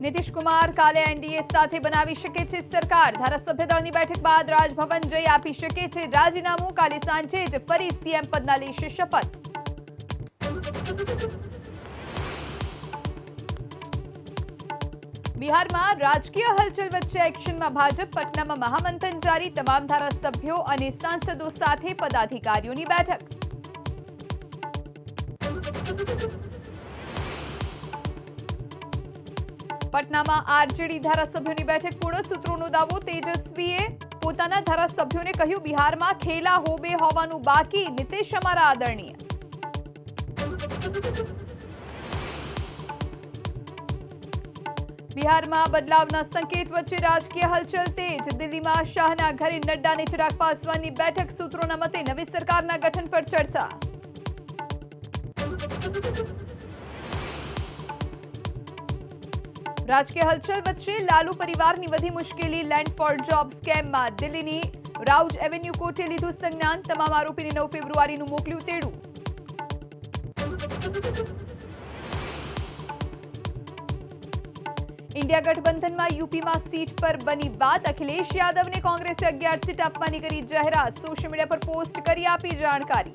નીતિશ કુમાર કાલે એનડીએ સાથે બનાવી શકે છે સરકાર। ધારાસભ્ય દળની બેઠક બાદ રાજભવન જઈ આપી શકે છે રાજીનામું। કાલે સાંજે જ ફરી સીએમ પદના લેશે શપથ। બિહારમાં રાજકીય હલચલ વચ્ચે એક્શનમાં ભાજપ। પટનામાં મહામંથન જારી। તમામ ધારાસભ્યો અને સાંસદો સાથે પદાધિકારીઓની બેઠક। પટનામાં આરજેડી ધારાસભ્યોની બેઠક પૂર્ણ। સૂત્રોનો દાવો। તેજસ્વીએ પોતાના ધારાસભ્યોને કહ્યું, બિહારમાં ખેલા હોબે હોવાનું બાકી। નીતિશ અમારા આદરણીય। બિહારમાં બદલાવના સંકેત વચ્ચે રાજકીય હલચલ તેજ। દિલ્હીમાં શાહના ઘરે નડ્ડા અને ચિરાગ પાસવાનની બેઠક। સૂત્રોના મતે નવી સરકારના ગઠન પર ચર્ચા। રાજકીય હલચલ વચ્ચે લાલુ પરિવારની વધી મુશ્કેલી। લેન્ડ ફોર જોબ સ્કેમમાં દિલ્હીની રાઉજ એવન્યુ કોર્ટે લીધું સંજ્ઞાન। તમામ આરોપીને 9 ફેબ્રુઆરીનું મોકલ્યું તેડું। इंडिया गठबंधन यूपी में सीट पर बनी बात। अखिलेश यादव ने कांग्रेस 11 सीट आपवानी करी जाहेरात। सोशल मीडिया पर पोस्ट करी आपी जानकारी।